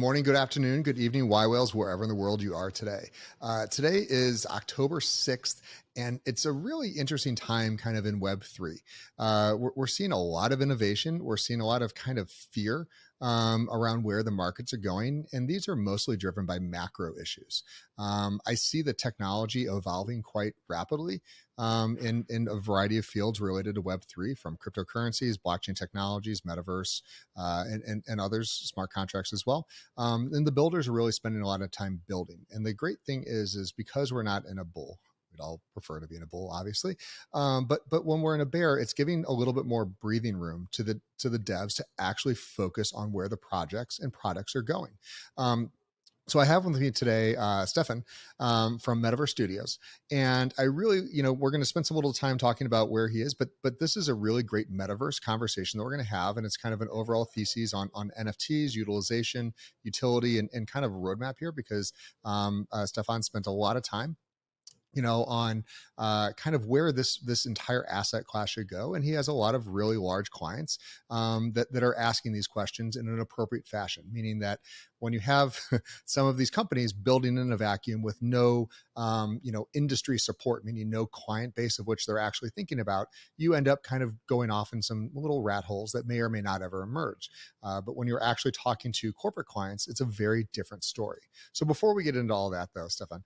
morning, good afternoon, good evening, Y Whales, wherever in the world you are today. Today is October 6th, and it's a really interesting time kind of in Web3. We're seeing a lot of innovation. We're seeing a lot of kind of fear around where the markets are going, and these are mostly driven by macro issues. I see the technology evolving quite rapidly in a variety of fields related to Web3, from cryptocurrencies, blockchain technologies, metaverse, and others, smart contracts as well. And the builders are really spending a lot of time building. And the great thing is because we're not in a bull, we'd all prefer to be in a bull, obviously. But when we're in a bear, it's giving a little bit more breathing room to the devs to actually focus on where the projects and products are going. So I have with me today, Stefan from Metaverse Studios, and I really, we're going to spend some little time talking about where he is, but this is a really great metaverse conversation that we're going to have, and it's kind of an overall thesis on NFTs, utilization, utility, and kind of a roadmap here, because Stefan spent a lot of time on kind of where this entire asset class should go. And he has a lot of really large clients that are asking these questions in an appropriate fashion, meaning that when you have some of these companies building in a vacuum with no, industry support, meaning no client base of which they're actually thinking about, you end up kind of going off in some little rat holes that may or may not ever emerge. But when you're actually talking to corporate clients, it's a very different story. So before we get into all that, though, Stefan,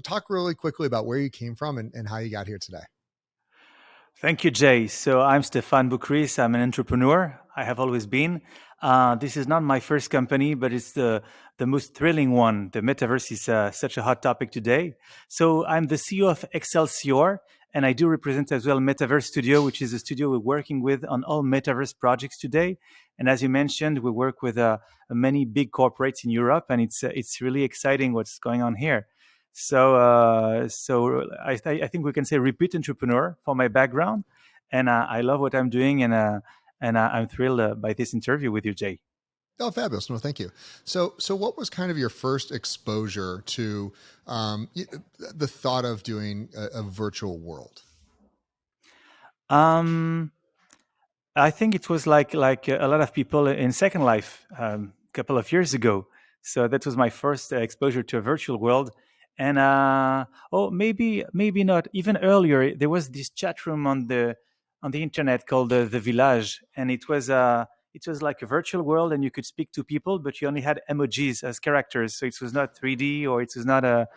talk really quickly about where you came from and how you got here today. Thank you, Jay. So I'm Stefan Bukris. I'm an entrepreneur. I have always been. This is not my first company, but it's the most thrilling one. The metaverse is such a hot topic today. So I'm the CEO of Excelsior, and I do represent as well Metaverse Studio, which is a studio we're working with on all metaverse projects today. And as you mentioned, we work with many big corporates in Europe, and it's really exciting what's going on here. So I think we can say repeat entrepreneur for my background, and I love what I'm doing, and I'm thrilled by this interview with you, Jay. Oh, fabulous. No, thank you. So what was kind of your first exposure to the thought of doing a virtual world? I think it was like a lot of people in Second Life a couple of years ago. So that was my first exposure to a virtual world. And maybe not. Even earlier, there was this chat room on the internet called the Village, and it was like a virtual world, and you could speak to people, but you only had emojis as characters. So it was not 3D, or it was not a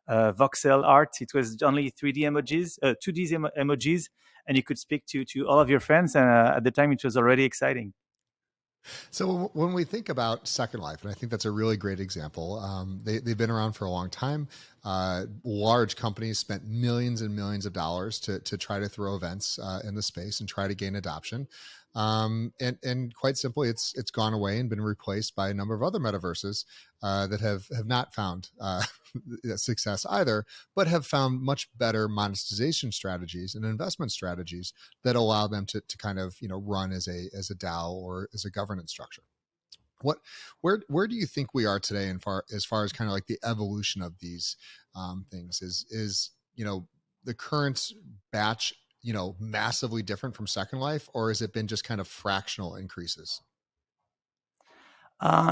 voxel art. It was only 3D emojis, 2D emojis, and you could speak to all of your friends. And at the time, it was already exciting. So when we think about Second Life, and I think that's a really great example, they've been around for a long time. Large companies spent millions and millions of dollars to try to throw events in the space and try to gain adoption. And quite simply, it's gone away and been replaced by a number of other metaverses that have not found success either, but have found much better monetization strategies and investment strategies that allow them to kind of run as a DAO or as a governance structure. Where do you think we are today as far as kind of like the evolution of these things? Is the current batch massively different from Second Life, or has it been just kind of fractional increases?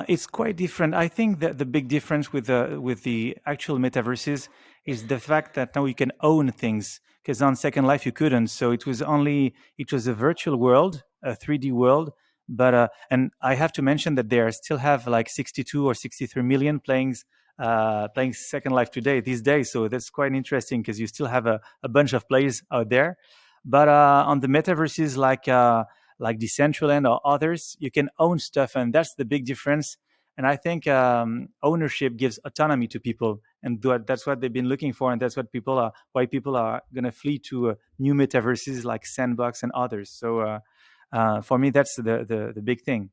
It's quite different. I think that the big difference with the actual metaverses is the fact that now you can own things, because on Second Life you couldn't. So it was a virtual world, a 3D world. But and I have to mention that there still have like 62 or 63 million playing Second Life these days. So that's quite interesting, because you still have a bunch of players out there. But on the metaverses like Decentraland or others, you can own stuff, and that's the big difference. And I think ownership gives autonomy to people, and that's what they've been looking for, and that's why people are going to flee to new metaverses like Sandbox and others. So for me, that's the big thing.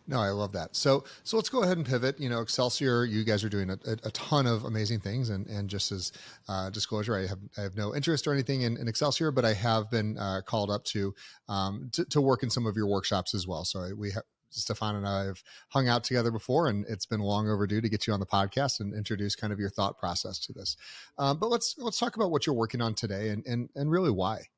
No, I love that. So let's go ahead and pivot. Excelsior, you guys are doing a ton of amazing things, and just as disclosure, I have no interest or anything in Excelsior, but I have been called up to work in some of your workshops as well. So Stefan and I have hung out together before, and it's been long overdue to get you on the podcast and introduce kind of your thought process to this. But let's talk about what you're working on today and really why.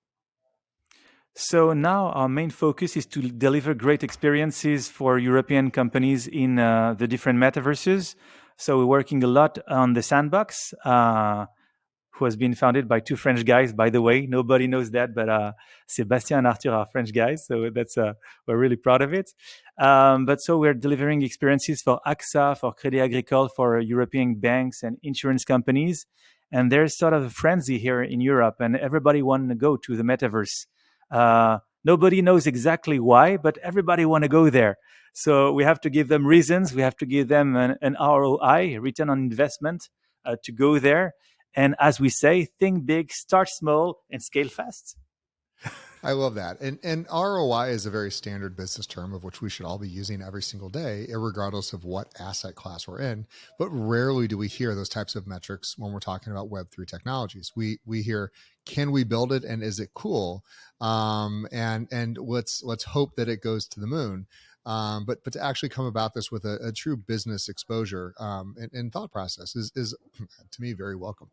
So now our main focus is to deliver great experiences for European companies in the different metaverses. So we're working a lot on the sandbox, who has been founded by two French guys. By the way, nobody knows that, but Sébastien and Arthur are French guys, so that's we're really proud of it. But so we're delivering experiences for AXA, for Crédit Agricole, for European banks and insurance companies. And there's sort of a frenzy here in Europe, and everybody wants to go to the metaverse. Nobody knows exactly why, but everybody want to go there. So we have to give them reasons. We have to give them an ROI, return on investment, to go there. And as we say, think big, start small, and scale fast. I love that. And ROI is a very standard business term of which we should all be using every single day, regardless of what asset class we're in. But rarely do we hear those types of metrics when we're talking about Web3 technologies. We hear, can we build it and is it cool? And let's hope that it goes to the moon. But to actually come about this with a true business exposure and thought process is to me very welcome.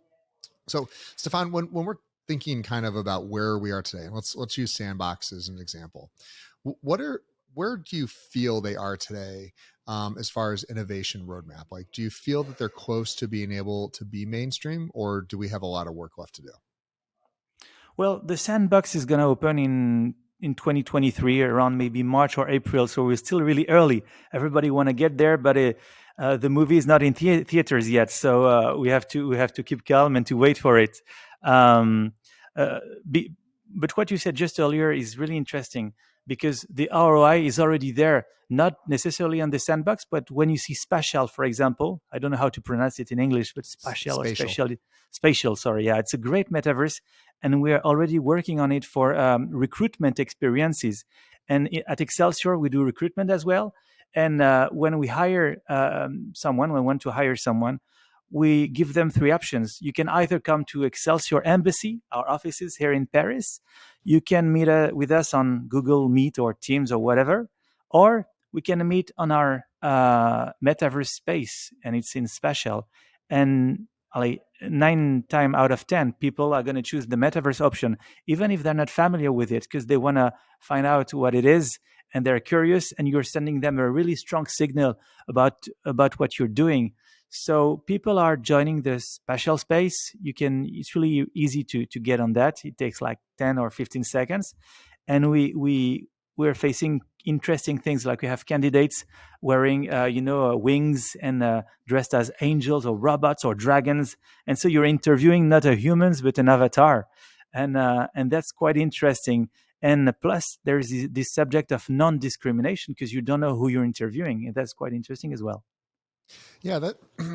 So, Stefan, when we're thinking kind of about where we are today, and let's use Sandbox as an example. Where do you feel they are today as far as innovation roadmap? Like, do you feel that they're close to being able to be mainstream, or do we have a lot of work left to do? Well, the sandbox is going to open in 2023, around maybe March or April. So we're still really early. Everybody want to get there, but the movie is not in theaters yet. So we have to keep calm and to wait for it. Um, uh, be, but what you said just earlier is really interesting, because the ROI is already there, not necessarily on the sandbox, but when you see Spatial, for example, I don't know how to pronounce it in English, but Spatial or Spatial. Spatial, sorry. Yeah, it's a great metaverse, and we're already working on it for recruitment experiences. And at Excelsior, we do recruitment as well. And when we hire someone, when we want to hire someone, we give them three options. You can either come to Excelsior Embassy, our offices here in Paris. You can meet with us on Google Meet or Teams or whatever, or we can meet on our metaverse space, and it's in Spatial. And like 9 times out of 10, people are going to choose the metaverse option, even if they're not familiar with it, because they want to find out what it is and they're curious, and you're sending them a really strong signal about what you're doing. So people are joining the Spatial space. It's really easy to get on that. It takes like 10 or 15 seconds. And we're facing interesting things, like we have candidates wearing wings and dressed as angels or robots or dragons, and so you're interviewing not a humans but an avatar, and that's quite interesting. And plus there's this subject of non-discrimination, because you don't know who you're interviewing, and that's quite interesting as well. Yeah,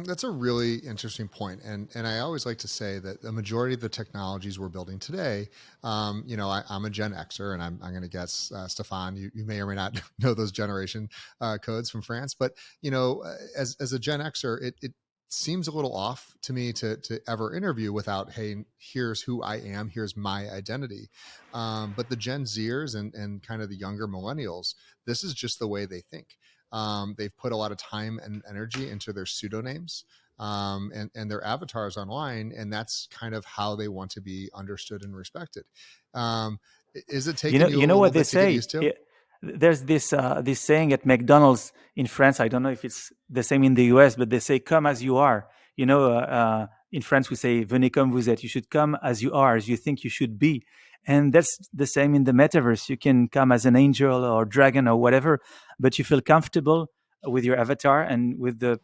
that's a really interesting point, and I always like to say that the majority of the technologies we're building today, I'm a Gen Xer, and I'm going to guess, Stefan, you may or may not know those generation codes from France, but as a Gen Xer, it seems a little off to me to ever interview without, hey, here's who I am, here's my identity. But the Gen Zers and kind of the younger millennials, this is just the way they think. They've put a lot of time and energy into their pseudonyms and their avatars online, and that's kind of how they want to be understood and respected. Is it You taking know, you a you know little what they bit to get say. used to? There's this saying at McDonald's in France. I don't know if it's the same in the US, but they say "Come as you are." In France we say "Venez comme vous êtes." You should come as you are, as you think you should be, and that's the same in the metaverse. You can come as an angel or dragon or whatever, but you feel comfortable with your avatar and with the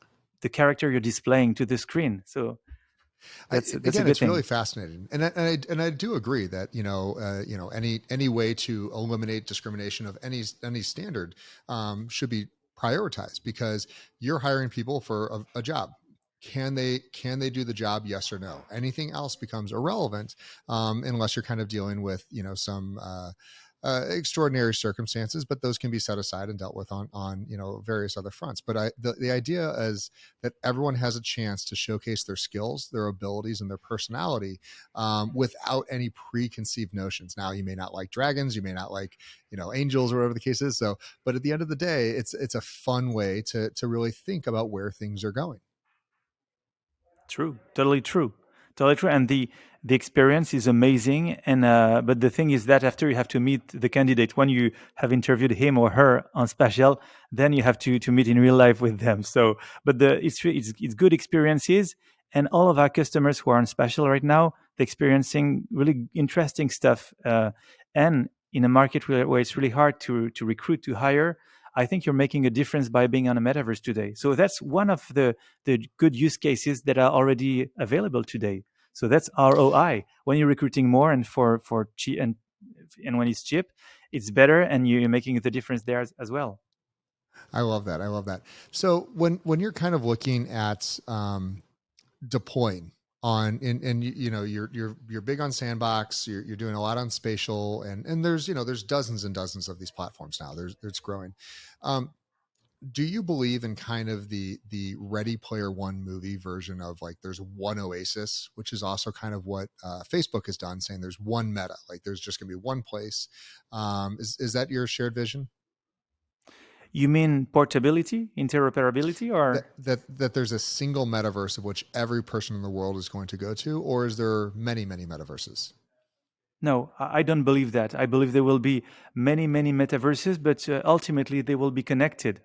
character you're displaying to the screen. So that's a Again, good it's really thing. fascinating, and I do agree that any way to eliminate discrimination of any standard should be prioritized, because you're hiring people for a job. Can they do the job? Yes or no. Anything else becomes irrelevant unless you're kind of dealing with some extraordinary circumstances, but those can be set aside and dealt with on various other fronts. But the idea is that everyone has a chance to showcase their skills, their abilities, and their personality without any preconceived notions. Now, you may not like dragons, you may not like angels or whatever the case is. So, but at the end of the day, it's a fun way to really think about where things are going. True, totally true. totally true. And the experience is amazing. And but the thing is that after you have to meet the candidate, when you have interviewed him or her on Spatial, then you have to meet in real life with them. So, but it's good experiences, and all of our customers who are on Spatial right now, they're experiencing really interesting stuff. And in a market where it's really hard to recruit, to hire, I think you're making a difference by being on a metaverse today. So that's one of the good use cases that are already available today. So that's ROI. When you're recruiting more and for cheap, and when it's cheap, it's better, and you're making the difference there as well. I love that. I love that. So when you're kind of looking at deploying on and you know you're big on Sandbox, you're doing a lot on Spatial, and there's there's dozens and dozens of these platforms now. There's growing. Um, do you believe in kind of the Ready Player One movie version of like there's one Oasis, which is also kind of what Facebook has done, saying there's one meta, like there's just gonna be one place. Is that your shared vision? You mean portability, interoperability, that or that there's a single metaverse of which every person in the world is going to go to, or is there many metaverses? no? I don't believe that. I believe there will be many metaverses, but ultimately they will be connected.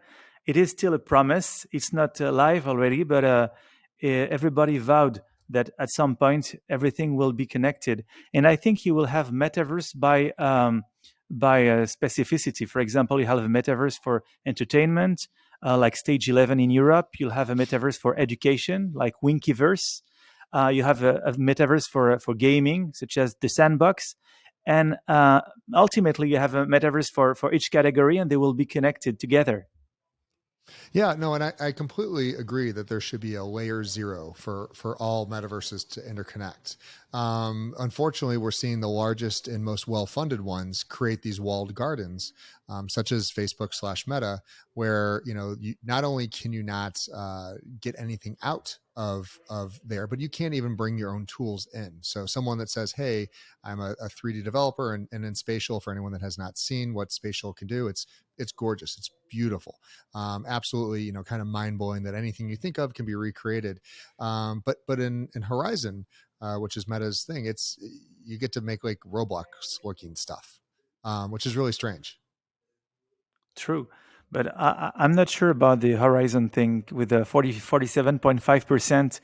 It is still a promise. It's not live already, but everybody vowed that at some point everything will be connected. And I think you will have metaverse by specificity. For example, you have a metaverse for entertainment, like Stage 11 in Europe. You'll have a metaverse for education, like Winkiverse. You have a metaverse for gaming, such as the Sandbox, and ultimately you have a metaverse for each category, and they will be connected together. Yeah, no, and I completely agree that there should be a layer zero for all metaverses to interconnect. Unfortunately, we're seeing the largest and most well-funded ones create these walled gardens, such as Facebook/Meta, where not only can you not get anything out of there, but you can't even bring your own tools in. So someone that says, "Hey, I'm a 3D developer," and in Spatial, for anyone that has not seen what Spatial can do, it's gorgeous, it's beautiful, absolutely, kind of mind blowing that anything you think of can be recreated. But in Horizon, which is Meta's thing, it's you get to make like Roblox looking stuff, which is really strange. True. But I'm not sure about the Horizon thing with the 47.5%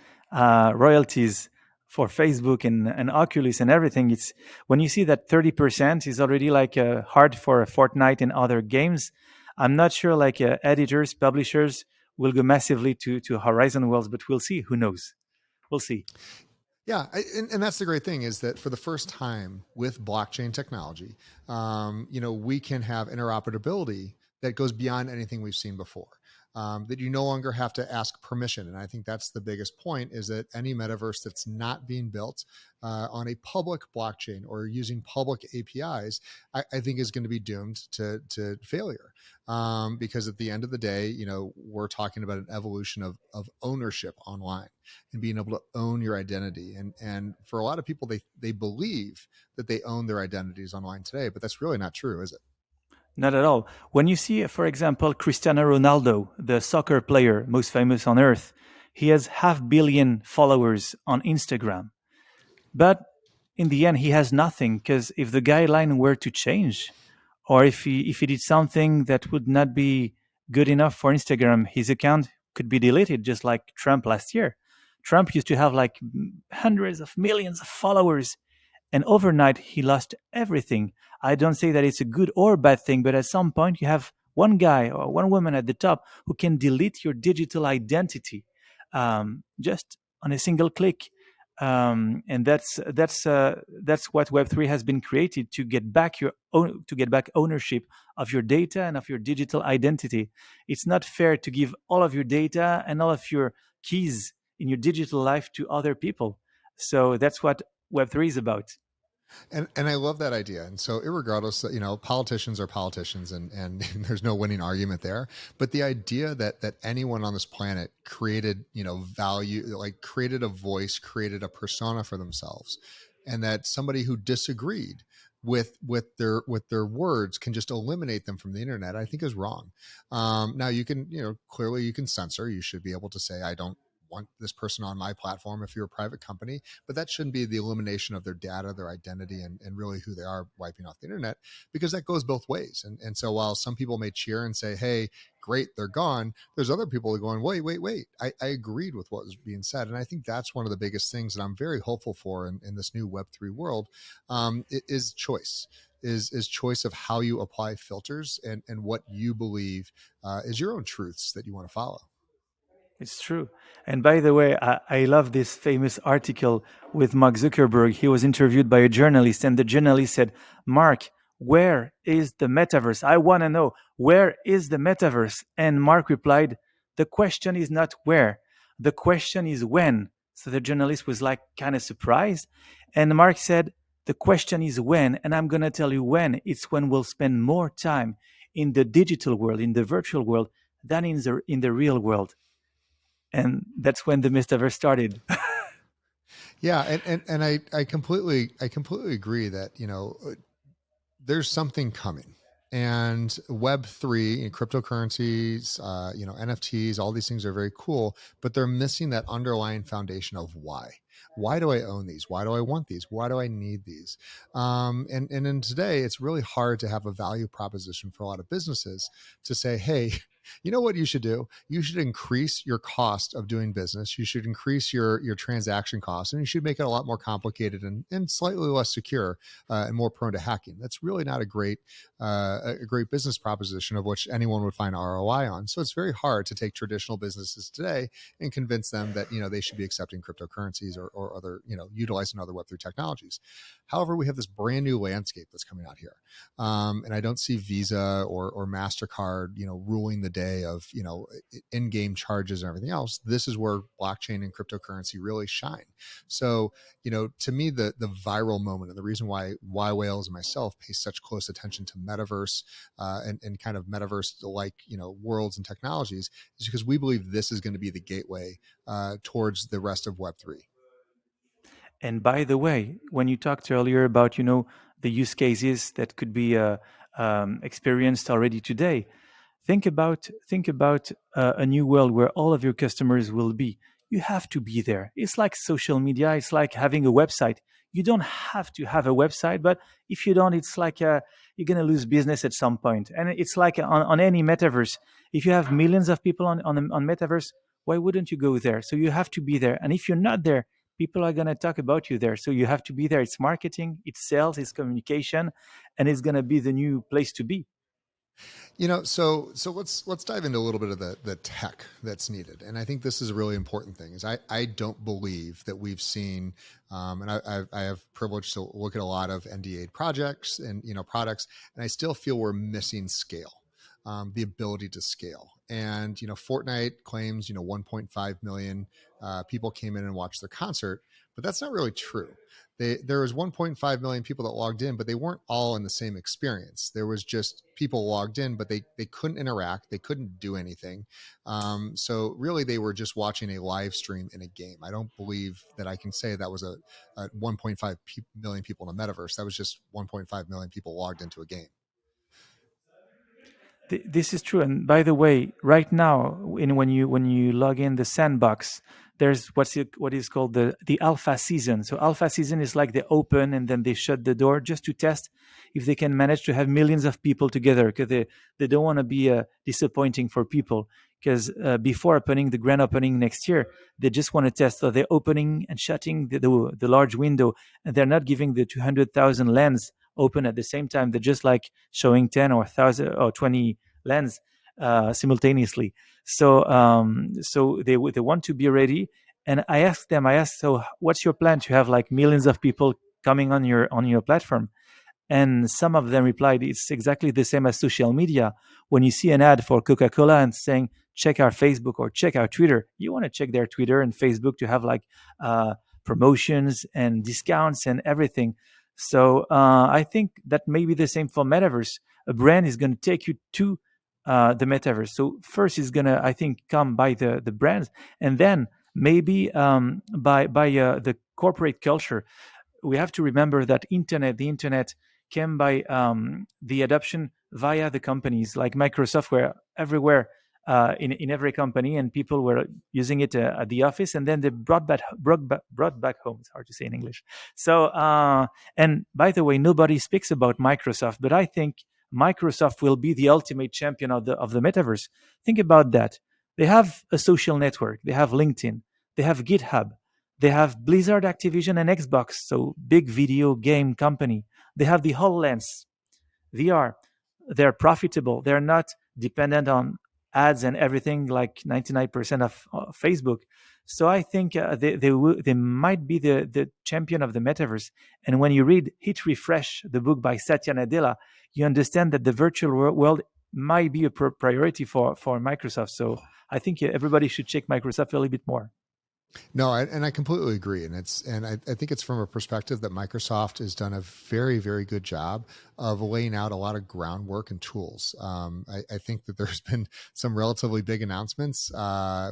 royalties for Facebook and Oculus and everything. It's when you see that 30% is already like hard for Fortnite and other games. I'm not sure like editors, publishers will go massively to Horizon Worlds, but we'll see. Who knows? We'll see. Yeah, and that's the great thing is that for the first time with blockchain technology, we can have interoperability that goes beyond anything we've seen before. That you no longer have to ask permission, and I think that's the biggest point: is that any metaverse that's not being built on a public blockchain or using public APIs, I think is going to be doomed to failure. Because at the end of the day, we're talking about an evolution of ownership online and being able to own your identity. And for a lot of people, they believe that they own their identities online today, but that's really not true, is it? Not at all. When you see, for example, Cristiano Ronaldo, the soccer player most famous on earth, he has 500 million followers on Instagram. But in the end, he has nothing because if the guideline were to change, or if he did something that would not be good enough for Instagram, his account could be deleted, just like Trump last year. Trump used to have like hundreds of millions of followers, and overnight he lost everything. I don't say that it's a good or bad thing, but at some point you have one guy or one woman at the top who can delete your digital identity just on a single click. And that's what Web3 has been created to get back to get back ownership of your data and of your digital identity. It's not fair to give all of your data and all of your keys in your digital life to other people. So that's what Web3 is about. And I love that idea. And so, irregardless, politicians are politicians, and there's no winning argument there. But the idea that anyone on this planet created, value, like created a voice, created a persona for themselves, and that somebody who disagreed with their words can just eliminate them from the internet, I think is wrong. Now you can, clearly you can censor. You should be able to say, I don't want this person on my platform if you're a private company, but that shouldn't be the elimination of their data, their identity, and really who they are wiping off the internet, because that goes both ways. And so while some people may cheer and say, hey, great, they're gone, there's other people that are going, wait. I agreed with what was being said. And I think that's one of the biggest things that I'm very hopeful for in this new Web3 world, is choice. Is choice of how you apply filters and what you believe is your own truths that you want to follow. It's true. And by the way, I love this famous article with Mark Zuckerberg. He was interviewed by a journalist, and the journalist said, Mark, where is the metaverse? I want to know, where is the metaverse? And Mark replied, the question is not where, the question is when. So the journalist was like kind of surprised. And Mark said, the question is when, and I'm going to tell you when. It's when we'll spend more time in the digital world, in the virtual world, than in the real world. And that's when the metaverse started. Yeah, and I completely agree that there's something coming, and Web3 and cryptocurrencies, NFTs, all these things are very cool, but they're missing that underlying foundation of why. Why do I own these? Why do I want these? Why do I need these? And in today, it's really hard to have a value proposition for a lot of businesses to say, hey, you know what you should do? You should increase your cost of doing business. You should increase your transaction costs, and you should make it a lot more complicated and slightly less secure and more prone to hacking. That's really not a great business proposition of which anyone would find ROI on. So it's very hard to take traditional businesses today and convince them that they should be accepting cryptocurrencies or other utilizing other Web3 technologies. However, we have this brand new landscape that's coming out here, and I don't see Visa or MasterCard ruling the day of in-game charges and everything else. This is where blockchain and cryptocurrency really shine. So to me, the viral moment, and the reason why Whales and myself pay such close attention to metaverse and kind of metaverse like worlds and technologies, is because we believe this is going to be the gateway towards the rest of Web3. And by the way, when you talked earlier about the use cases that could be experienced already today, think about a new world where all of your customers will be. You have to be there. It's like social media. It's like having a website. You don't have to have a website, but if you don't, it's like you're going to lose business at some point. And it's like on any metaverse. If you have millions of people on metaverse, why wouldn't you go there? So you have to be there. And if you're not there, people are going to talk about you there. So you have to be there. It's marketing, it's sales, it's communication, and it's going to be the new place to be. So let's dive into a little bit of the tech that's needed. And I think this is a really important thing, is I don't believe that we've seen, and I have privilege to look at a lot of NDA projects and, products, and I still feel we're missing scale. The ability to scale. And, Fortnite claims, 1.5 million people came in and watched their concert, but that's not really true. There was 1.5 million people that logged in, but they weren't all in the same experience. There was just people logged in, but they couldn't interact. They couldn't do anything. So really they were just watching a live stream in a game. I don't believe that I can say that was a 1.5 million people in a metaverse. That was just 1.5 million people logged into a game. This is true. And by the way, right now, when you log in the sandbox, there's what is called the alpha season. So alpha season is like they open and then they shut the door just to test if they can manage to have millions of people together, because they don't want to be disappointing for people. Because before opening the grand opening next year, they just want to test. So they're opening and shutting the large window, and they're not giving the 200,000 lens open at the same time. They're just like showing 10 or 1,000 or 20 lens simultaneously. So they want to be ready. And I asked, so what's your plan to have like millions of people coming on your platform? And some of them replied, it's exactly the same as social media. When you see an ad for Coca-Cola and saying, check our Facebook or check our Twitter, you want to check their Twitter and Facebook to have like promotions and discounts and everything. So I think that may be the same for metaverse. A brand is going to take you to the metaverse. So first is going to, I think, come by the brands, and then maybe by the corporate culture. We have to remember that the internet came by the adoption via the companies like Microsoft, where everywhere in every company, and people were using it at the office, and then they brought back home. It's hard to say in English. So, and by the way, nobody speaks about Microsoft, but I think Microsoft will be the ultimate champion of the metaverse. Think about that. They have a social network. They have LinkedIn. They have GitHub. They have Blizzard, Activision, and Xbox, so big video game company. They have the HoloLens VR. They're profitable. They're not dependent on ads and everything like 99% of Facebook. So I think they might be the champion of the metaverse. And when you read Hit Refresh, the book by Satya Nadella, you understand that the virtual world might be a priority for Microsoft. So I think everybody should check Microsoft a little bit more. No, and I completely agree, and I think it's from a perspective that Microsoft has done a very, very good job of laying out a lot of groundwork and tools. I think that there's been some relatively big announcements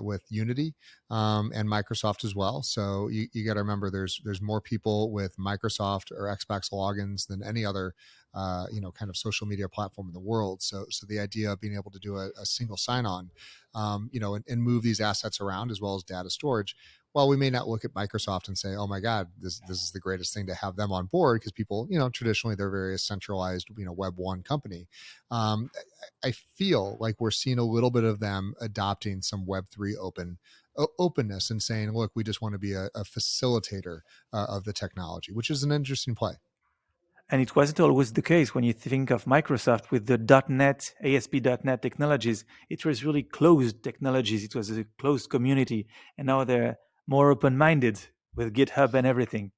with Unity and Microsoft as well. So you got to remember, there's more people with Microsoft or Xbox logins than any other kind of social media platform in the world. So the idea of being able to do a single sign-on, and move these assets around as well as data storage. While we may not look at Microsoft and say, "Oh my God, this is the greatest thing to have them on board," because people, traditionally they're very centralized, Web one company. Um, I feel like we're seeing a little bit of them adopting some Web three openness and saying, "Look, we just want to be a facilitator of the technology," which is an interesting play. And it wasn't always the case when you think of Microsoft with the .NET, ASP.NET technologies. It was really closed technologies. It was a closed community. And now they're more open-minded with GitHub and everything.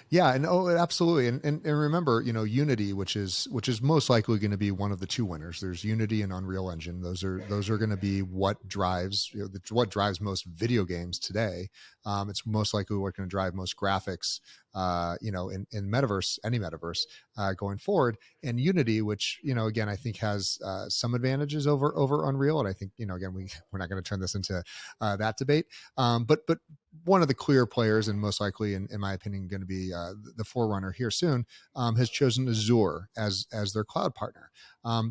Yeah, and absolutely, and remember, Unity, which is most likely going to be one of the two winners. There's Unity and Unreal Engine. Those are going to be what drives what drives most video games today. It's most likely what's going to drive most graphics, in metaverse, any metaverse, going forward. And Unity, which again, I think has some advantages over Unreal, and I think again we're not going to turn this into that debate. But one of the clear players, and most likely, in my opinion, going to be the forerunner here soon, has chosen Azure as their cloud partner.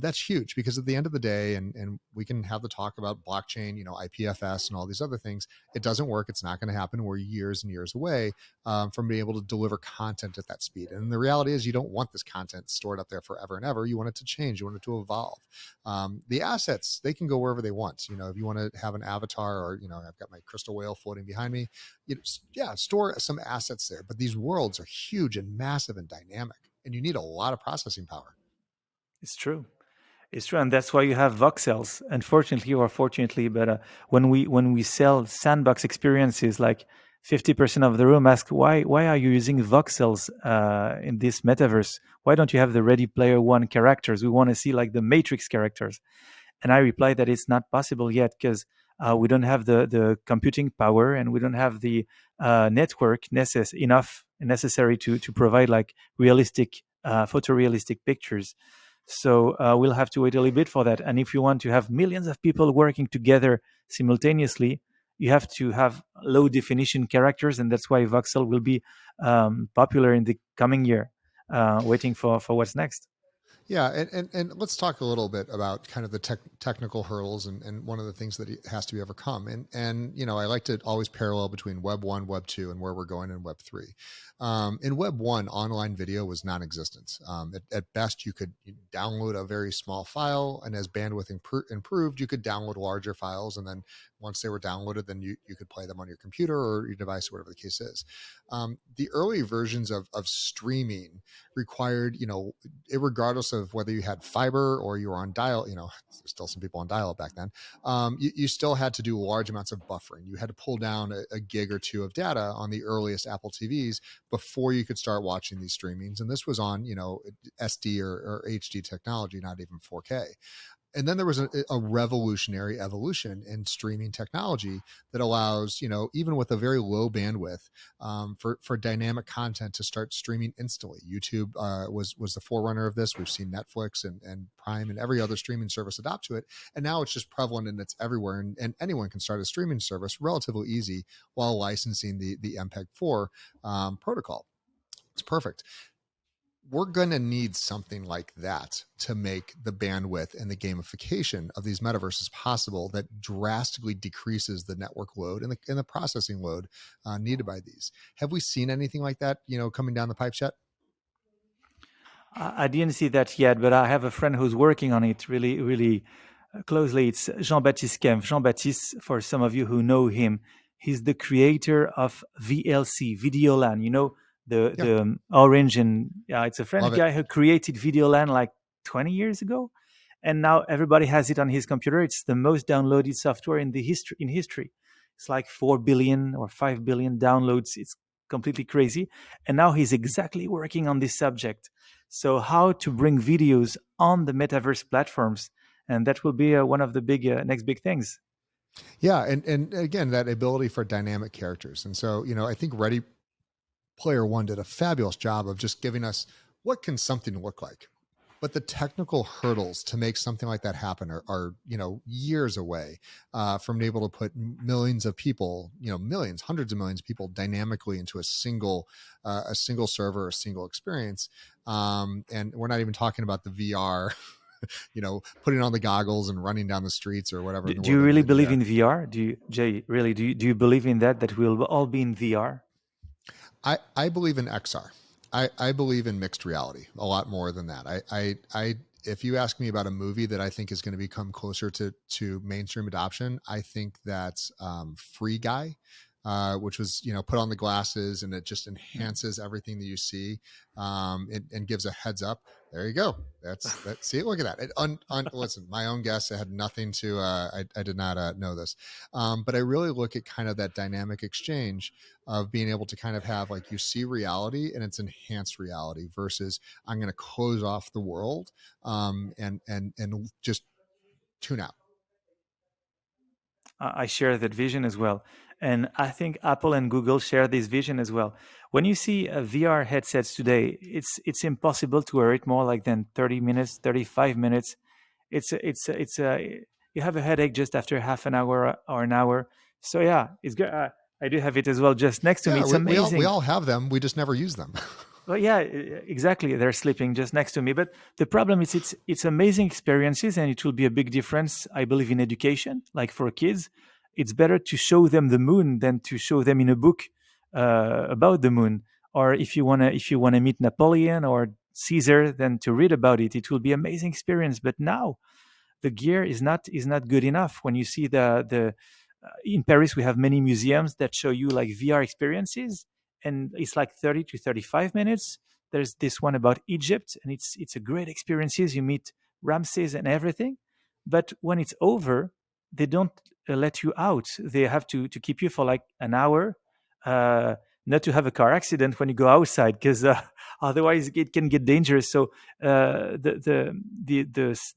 That's huge because at the end of the day, and we can have the talk about blockchain, IPFS, and all these other things. It doesn't work. It's not going to happen. We're years and years away from being able to deliver content at that speed. And the reality is, you don't want this content stored up there forever and ever. You want it to change. You want it to evolve. The assets, they can go wherever they want. If you want to have an avatar, or I've got my crystal whale floating behind me, store some assets there. But these worlds are huge and massive and dynamic, and you need a lot of processing power. It's true. It's true, and that's why you have voxels. Unfortunately or fortunately, but when we sell sandbox experiences, like 50% of the room ask, why are you using voxels in this metaverse? Why don't you have the Ready Player One characters? We want to see like the Matrix characters. And I reply that it's not possible yet because we don't have the computing power, and we don't have the network enough necessary to provide like realistic, photorealistic pictures. So we'll have to wait a little bit for that. And if you want to have millions of people working together simultaneously, you have to have low definition characters, and that's why voxel will be popular in the coming year. Waiting for what's next. Yeah, and let's talk a little bit about kind of the technical hurdles, and one of the things that has to be overcome. And I like to always parallel between Web 1, Web 2, and where we're going in Web 3. In Web 1, online video was non-existent. At best, you could download a very small file, and as bandwidth improved, you could download larger files, and then once they were downloaded, then you could play them on your computer or your device, or whatever the case is. The early versions of streaming required, regardless of whether you had fiber or you were on dial, there's still some people on dial back then. You still had to do large amounts of buffering. You had to pull down a gig or two of data on the earliest Apple TVs before you could start watching these streamings. And this was on, SD or HD technology, not even 4K. And then there was a revolutionary evolution in streaming technology that allows, even with a very low bandwidth, for dynamic content to start streaming instantly. YouTube was the forerunner of this. We've seen Netflix and Prime and every other streaming service adopt to it, and now it's just prevalent and it's everywhere. And anyone can start a streaming service relatively easy while licensing the MPEG-4 protocol. It's perfect. we're going to need something like that to make the bandwidth and the gamification of these metaverses possible, that drastically decreases the network load and the processing load needed by these. Have we seen anything like that, coming down the pipes yet? I didn't see that yet, but I have a friend who's working on it really, really closely. It's Jean-Baptiste Kempf. Jean-Baptiste, for some of you who know him, he's the creator of VLC, Videolan. You know, the Yeah, orange, and it's a French love it. guy who created Videolan like 20 years ago, and now everybody has it on his computer. It's the most downloaded software in the history. It's like 4 billion or 5 billion downloads. It's completely crazy. And now he's exactly working on this subject. So how to bring videos on the metaverse platforms, and that will be one of the big next big things. Yeah, and again, that ability for dynamic characters. And so, I think Ready Player One did a fabulous job of just giving us what can something look like. But the technical hurdles to make something like that happen are years away from being able to put millions of people, millions, hundreds of millions of people dynamically into a single server, a single experience. And we're not even talking about the VR, putting on the goggles and running down the streets or whatever. Do you really believe in VR? Do you, Jay? Really? Do you believe in that we'll all be in VR? I believe in XR. I believe in mixed reality a lot more than that. If you ask me about a movie that I think is going to become closer to mainstream adoption, I think that's Free Guy, which was put on the glasses and it just enhances everything that you see, and gives a heads up. There you go. See, look at that. Listen, my own guess. I had nothing to. I did not know this, but I really look at kind of that dynamic exchange of being able to kind of have, like, you see reality and it's enhanced reality versus I'm going to close off the world, and just tune out. I share that vision as well. And I think Apple and Google share this vision as well. When you see VR headsets today, it's impossible to wear it more like than 30 minutes, 35 minutes. It's you have a headache just after half an hour or an hour. So yeah, it's good. I do have it as well, just next to me. Yeah, It's we amazing. all have them. We just never use them. Well, yeah, exactly. They're sleeping just next to me. But the problem is, it's amazing experiences, and it will be a big difference, I believe, in education. Like for kids, it's better to show them the moon than to show them in a book about the moon. Or if you wanna meet Napoleon or Caesar, then to read about it. It will be amazing experience. But now the gear is not good enough. When you see the in Paris, we have many museums that show you like VR experiences, and it's like 30 to 35 minutes. There's this one about Egypt, and it's a great experiences. You meet Ramses and everything, but when it's over, they don't let you out. They have to keep you for like an hour, uh, not to have a car accident when you go outside, because otherwise it can get dangerous. So the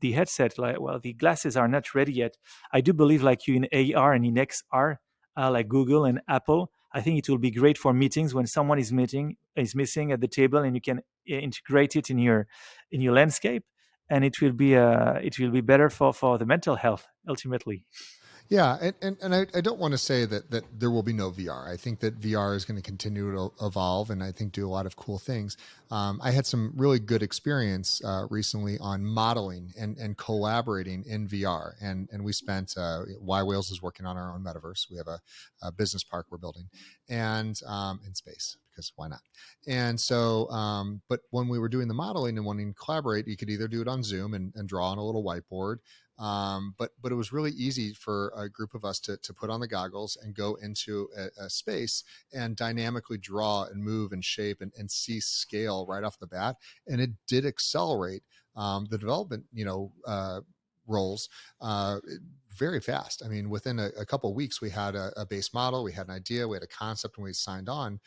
headset, like, well, the glasses are not ready yet. I do believe, like you, in AR and in XR, like Google and Apple. I think it will be great for meetings when someone is missing at the table, and you can integrate it in your landscape, and it will be better for the mental health ultimately. Yeah, and I don't want to say that there will be no VR. I think that VR is going to continue to evolve, and I think do a lot of cool things. I had some really good experience recently on modeling and collaborating in VR, and we spent Y Whales is working on our own metaverse. We have a business park we're building, and in space, because why not? And so, but when we were doing the modeling and wanting to collaborate, you could either do it on Zoom and draw on a little whiteboard, but it was really easy for a group of us to put on the goggles and go into a space and dynamically draw and move and shape and see scale right off the bat. And it did accelerate the development, roles very fast. I mean, within a couple of weeks, we had a base model, we had an idea, we had a concept, and we signed on.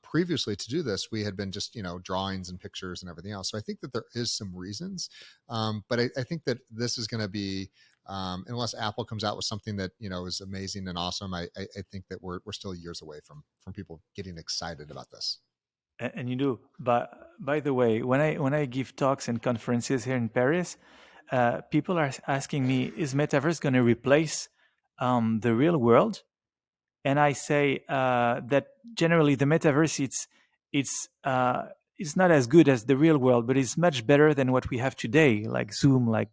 Previously, to do this, we had been just drawings and pictures and everything else. So I think that there is some reasons, but I think that this is going to be, unless Apple comes out with something that is amazing and awesome. I think that we're still years away from people getting excited about this. And you do. But by the way, when I give talks and conferences here in Paris, people are asking me, "Is metaverse going to replace the real world?" And I say that generally the metaverse, it's it's not as good as the real world, but it's much better than what we have today, like Zoom, like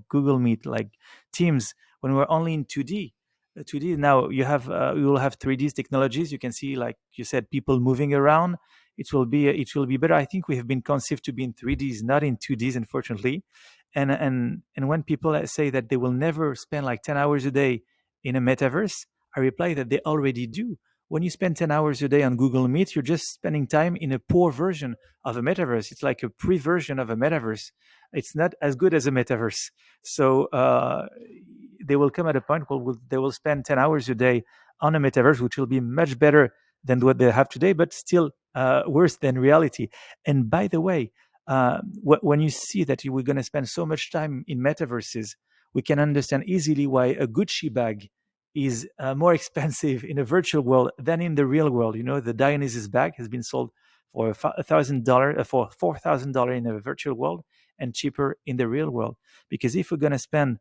Google Meet, like Teams. When we're only in 2D, 2D now you will have 3D technologies. You can see, like you said, people moving around. It will be better. I think we have been conceived to be in 3Ds, not in 2Ds, unfortunately. And when people say that they will never spend like 10 hours a day in a metaverse, I reply that they already do. When you spend 10 hours a day on Google Meet, you're just spending time in a poor version of a metaverse. It's like a pre-version of a metaverse. It's not as good as a metaverse. So they will come at a point where they will spend 10 hours a day on a metaverse, which will be much better than what they have today, but still worse than reality. And by the way, when you see that you were going to spend so much time in metaverses, we can understand easily why a Gucci bag is more expensive in a virtual world than in the real world. You know, the Dionysus bag has been sold for $1,000, for $4,000 in a virtual world, and cheaper in the real world. Because if we're going to spend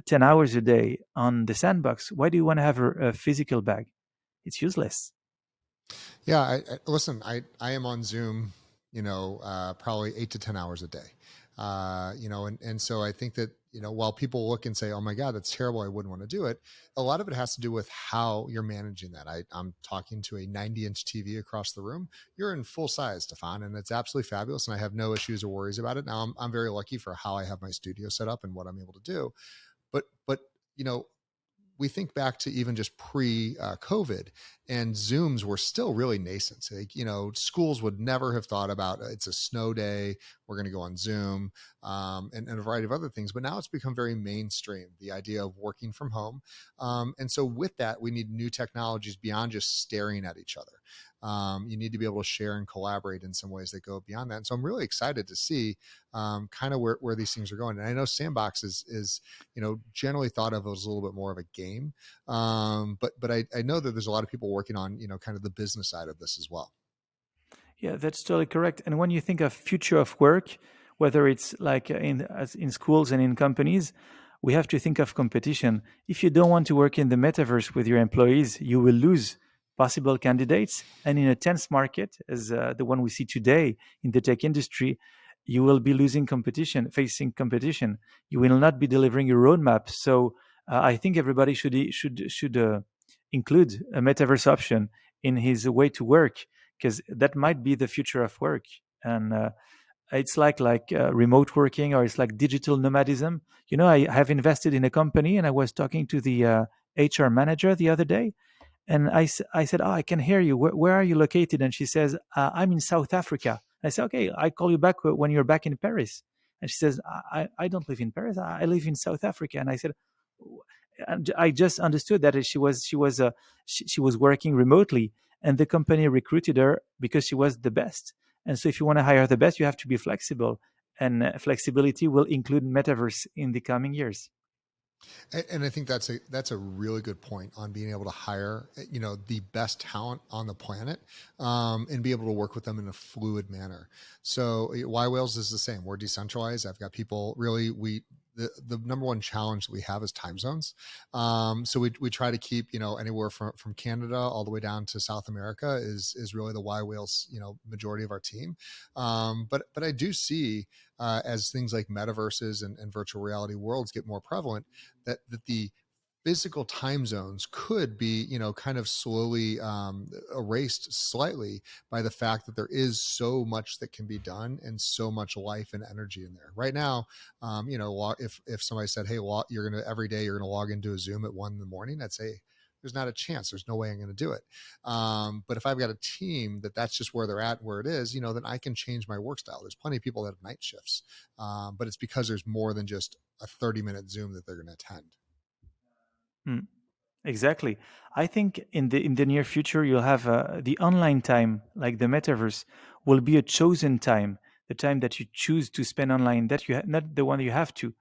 10 hours a day on the sandbox, why do you want to have a physical bag? It's useless. Yeah, listen. I am on Zoom, probably 8 to 10 hours a day. And so I think that while people look and say, "Oh my God, that's terrible," I wouldn't want to do it. A lot of it has to do with how you're managing that. I'm talking to a 90-inch TV across the room. You're in full size, Stefan, and it's absolutely fabulous. And I have no issues or worries about it. Now I'm very lucky for how I have my studio set up and what I'm able to do. But you know we think back to even just pre COVID, and Zooms were still really nascent. Like, schools would never have thought about it's a snow day, we're going to go on Zoom, and a variety of other things. But now it's become very mainstream, the idea of working from home. And so with that, we need new technologies beyond just staring at each other. You need to be able to share and collaborate in some ways that go beyond that. And so I'm really excited to see kind of where these things are going. And I know Sandbox is generally thought of as a little bit more of a game, but I know that there's a lot of people working on kind of the business side of this as well. Yeah, that's totally correct. And when you think of future of work, whether it's like in schools and in companies, we have to think of competition. If you don't want to work in the metaverse with your employees, you will lose possible candidates. And in a tense market, as the one we see today in the tech industry, you will be losing competition, facing competition. You will not be delivering a roadmap. So I think everybody should include a metaverse option in his way to work, because that might be the future of work. And it's like remote working, or it's like digital nomadism. I have invested in a company, and I was talking to the HR manager the other day, and I said, "Oh, I can hear you. Where are you located?" And she says, "I'm in South Africa." I said, "Okay, I call you back when you're back in Paris." And she says, I don't live in Paris. I live in South Africa." And I said, and I just understood that she was working remotely, and the company recruited her because she was the best. And so, if you want to hire the best, you have to be flexible, and flexibility will include metaverse in the coming years. And I think that's a really good point on being able to hire the best talent on the planet, and be able to work with them in a fluid manner. So Y Whales is the same. We're decentralized. I've got people really the number one challenge that we have is time zones. So we try to keep anywhere from Canada all the way down to South America is really the Y Whales majority of our team. But I do see as things like metaverses and virtual reality worlds get more prevalent, that the physical time zones could be kind of slowly erased slightly by the fact that there is so much that can be done and so much life and energy in there right now. If somebody said, "Hey, you're gonna every day you're gonna log into a Zoom at 1 in the morning," I'd say there's not a chance. There's no way I'm going to do it. But if I've got a team that's just where they're at, where it is, then I can change my work style. There's plenty of people that have night shifts, but it's because there's more than just a 30-minute Zoom that they're going to attend. Mm, exactly. I think in the near future, you'll have the online time, like the metaverse, will be a chosen time, the time that you choose to spend online, that not the one you have to.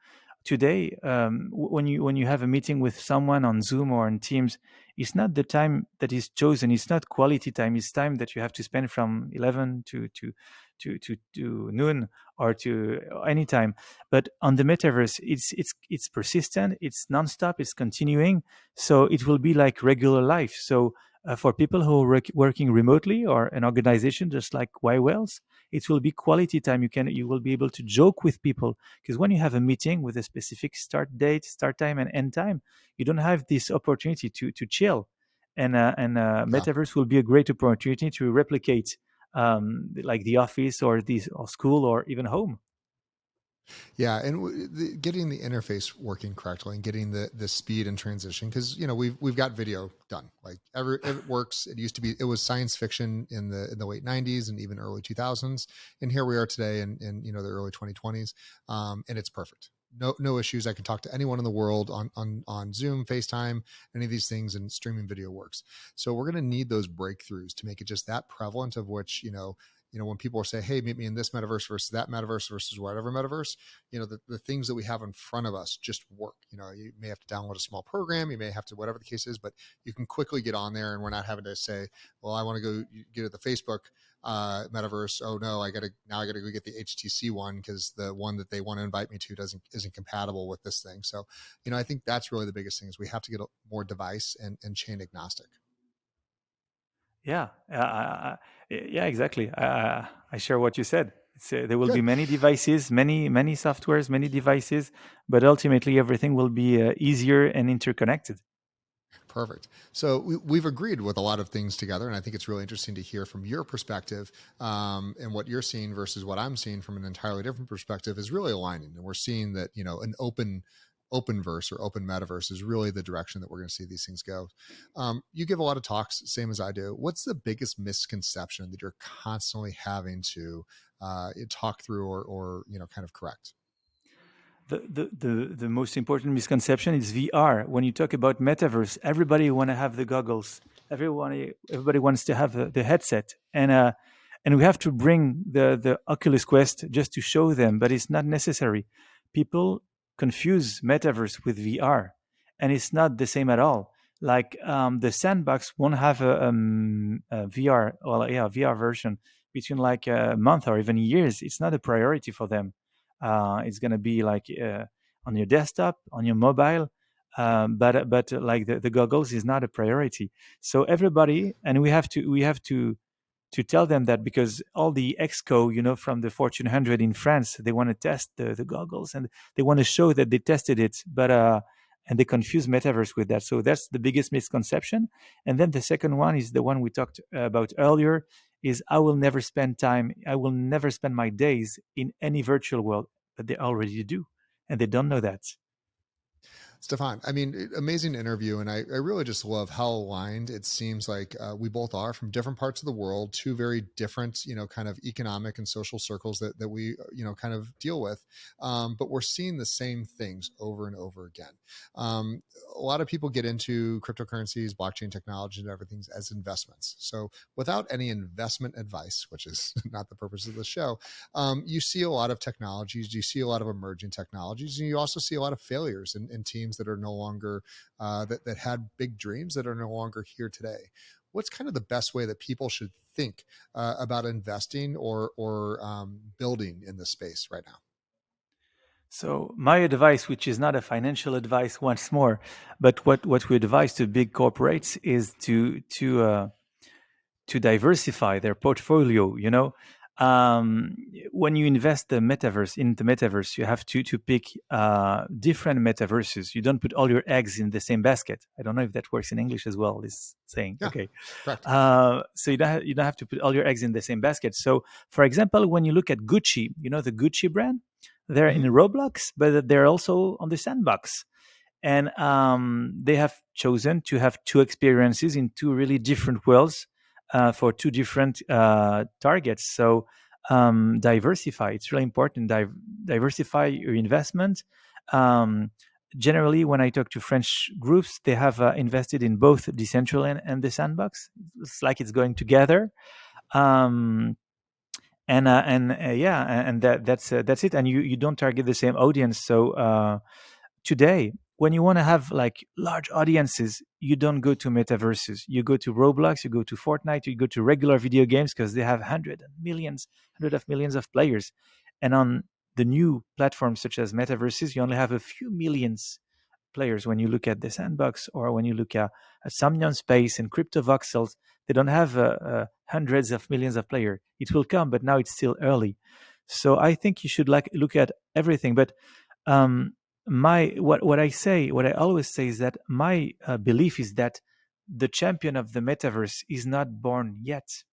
Today, when you have a meeting with someone on Zoom or on Teams, it's not the time that is chosen. It's not quality time. It's time that you have to spend from 11 to noon, or to any time. But on the metaverse, it's persistent. It's nonstop. It's continuing. So it will be like regular life. So For people who are working remotely or an organization just like Y Wells, it will be quality time. You will be able to joke with people, because when you have a meeting with a specific start date, start time, and end time, you don't have this opportunity to chill. And Yeah. metaverse will be a great opportunity to replicate, like the office or this or school or even home. Yeah, and getting the interface working correctly and getting the speed and transition, because we've got video done, like it works. It used to be, it was science fiction in the late 90s and even early 2000s, and here we are today in the early 2020s, and it's perfect. No issues. I can talk to anyone in the world on Zoom, FaceTime, any of these things, and streaming video works. So we're going to need those breakthroughs to make it just that prevalent, of which when people say, hey, meet me in this metaverse versus that metaverse versus whatever metaverse, the things that we have in front of us just work. You may have to download a small program, you may have to, whatever the case is, but you can quickly get on there, and we're not having to say, well, I want to go get at the Facebook metaverse. Oh no, I gotta go get the HTC one because the one that they want to invite me to isn't compatible with this thing. So I think that's really the biggest thing, is we have to get more device and chain agnostic. Yeah, yeah, exactly. I share what you said. There will be Good. many devices, many softwares, many devices, but ultimately everything will be easier and interconnected. Perfect. So we've agreed with a lot of things together, and I think it's really interesting to hear from your perspective, and what you're seeing versus what I'm seeing from an entirely different perspective is really aligning. And we're seeing that an open verse or open metaverse is really the direction that we're going to see these things go. You give a lot of talks, same as I do. What's the biggest misconception that you're constantly having to talk through or kind of correct? The most important misconception is VR. When you talk about metaverse, everybody want to have the goggles. Everybody wants to have the headset, and we have to bring the Oculus Quest just to show them, but it's not necessary. People confuse metaverse with VR, and it's not the same at all. Like, the sandbox won't have a VR, well, yeah, VR version between like a month or even years. It's not a priority for them. It's going to be like on your desktop, on your mobile, but like the goggles is not a priority. So everybody, and we have to tell them that, because all the exco, from the Fortune 100 in France, they want to test the goggles, and they want to show that they tested it, but and they confuse metaverse with that. So that's the biggest misconception. And then the second one is the one we talked about earlier, is I will never spend my days in any virtual world, but they already do, and they don't know that. Stefan, I mean, amazing interview. And I really just love how aligned it seems like we both are, from different parts of the world, two very different, kind of economic and social circles that we, kind of deal with. But we're seeing the same things over and over again. A lot of people get into cryptocurrencies, blockchain technology, and everything as investments. So without any investment advice, which is not the purpose of the show, you see a lot of technologies, you see a lot of emerging technologies, and you also see a lot of failures in teams that are no longer that had big dreams that are no longer here today. What's kind of the best way that people should think about investing or building in this space right now? So my advice, which is not a financial advice, once more, but what we advise to big corporates is to diversify their portfolio. Um, when you invest in the metaverse, you have to pick different metaverses. You don't put all your eggs in the same basket. I don't know if that works in English as well. This saying, Yeah, okay. correct. So you don't have to put all your eggs in the same basket. So, for example, when you look at Gucci, the Gucci brand, they're in Mm-hmm. Roblox, but they're also on the sandbox. And they have chosen to have two experiences in two really different worlds, for two different targets. So diversify. It's really important. Diversify your investment. Um, Generally, when I talk to French groups, they have invested in both Decentraland and the Sandbox. It's like it's going together. Um, and yeah, and that's it. And you don't target the same audience. So today, when you want to have like large audiences, you don't go to metaverses. You go to Roblox, you go to Fortnite, you go to regular video games, because they have hundred of millions of players. And on the new platforms such as metaverses, you only have a few millions players. When you look at the Sandbox or when you look at Somnium Space and Crypto Voxels, they don't have hundreds of millions of players. It will come, but now it's still early. So I think you should look at everything. But what I always say is that my belief is that the champion of the metaverse is not born yet.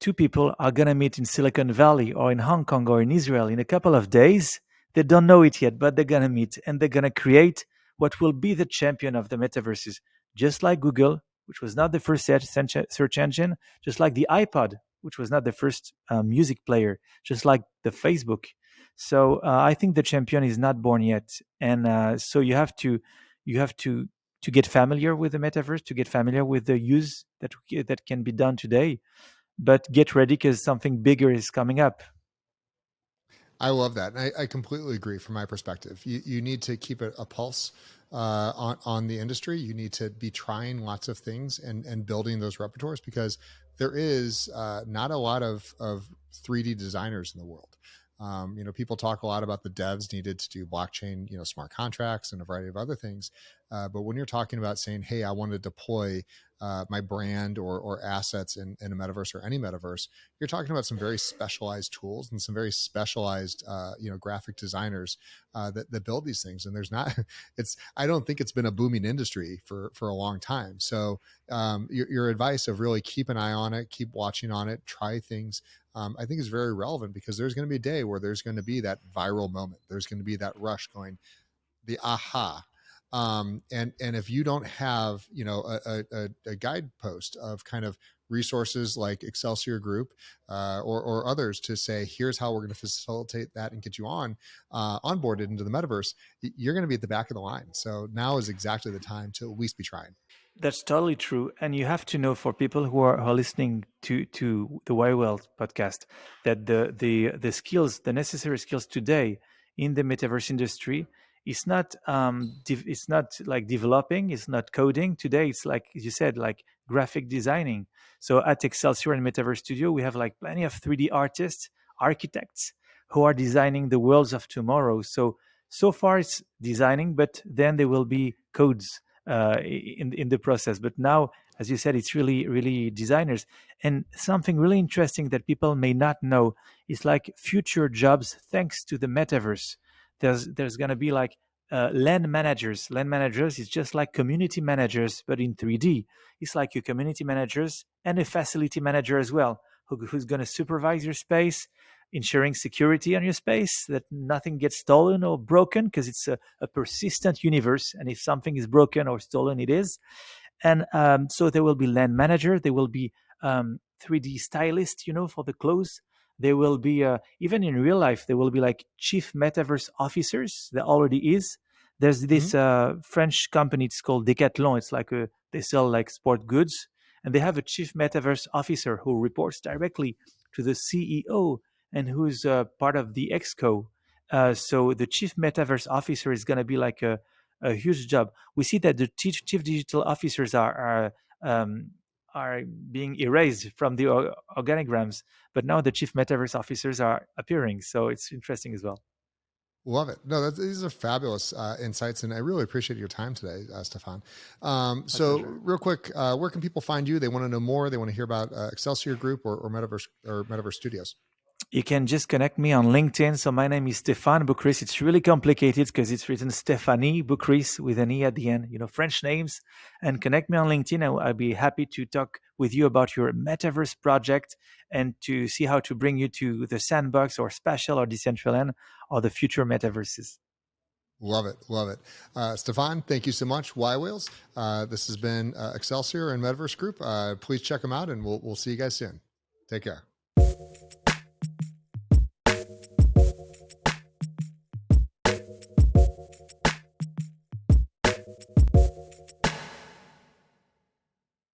Two people are going to meet in Silicon Valley or in Hong Kong or in Israel in a couple of days. They don't know it yet, but they're going to meet and they're going to create what will be the champion of the metaverses. Just like Google, which was not the first search engine, just like the iPod, which was not the first music player, just like the Facebook. So I think the champion is not born yet, and so you have to get familiar with the metaverse, to get familiar with the use that can be done today, but get ready because something bigger is coming up. I love that. And I completely agree from my perspective. You need to keep a pulse on the industry. You need to be trying lots of things and building those repertoires, because there is not a lot of 3D designers in the world. People talk a lot about the devs needed to do blockchain, smart contracts and a variety of other things. But when you're talking about saying, hey, I want to deploy my brand or assets in a metaverse or any metaverse, you're talking about some very specialized tools and some very specialized, graphic designers that build these things. And I don't think it's been a booming industry for a long time. So your advice of really keep an eye on it, keep watching on it, try things, I think is very relevant, because there's going to be a day where there's going to be that viral moment. There's going to be that rush going, the aha. And if you don't have, a guidepost of kind of resources like Excelsior Group or others to say, here's how we're going to facilitate that and get you onboarded into the metaverse, you're going to be at the back of the line. So now is exactly the time to at least be trying. That's totally true. And you have to know, for people who are listening to the YWell podcast, that the skills, the necessary skills today in the metaverse industry, it's not like developing, it's not coding. Today, it's like, as you said, like graphic designing. So at Excelsior and Metaverse Studio, we have like plenty of 3D artists, architects who are designing the worlds of tomorrow. So far it's designing, but then there will be codes in the process. But now, as you said, it's really designers. And something really interesting that people may not know is like future jobs thanks to the metaverse. There's going to be like land managers. Land managers is just like community managers, but in 3D. It's like your community managers and a facility manager as well, who's going to supervise your space, ensuring security on your space, that nothing gets stolen or broken, because it's a persistent universe. And if something is broken or stolen, it is. And so there will be land manager. There will be 3D stylist, for the clothes. There will be, even in real life, there will be like chief metaverse officers. There already is. There's this French company, it's called Decathlon. It's like they sell like sport goods. And they have a chief metaverse officer who reports directly to the CEO and who's part of the Exco. So the chief metaverse officer is going to be like a huge job. We see that the chief digital officers are being erased from the organograms, but now the chief metaverse officers are appearing. So it's interesting as well. Love it. No, these are fabulous insights, and I really appreciate your time today, Stefan. So real quick, where can people find you? They want to know more. They want to hear about Excelsior Group or Metaverse Studios. You can just connect me on LinkedIn. So my name is Stéphane Boucris. It's really complicated because it's written Stéphanie Boucris with an E at the end, French names. And connect me on LinkedIn. I'll be happy to talk with you about your metaverse project and to see how to bring you to the Sandbox or Spatial or Decentraland or the future metaverses. Love it. Love it. Stéphane, thank you so much. YWhales. This has been Excelsior and Metaverse Group. Please check them out, and we'll see you guys soon. Take care.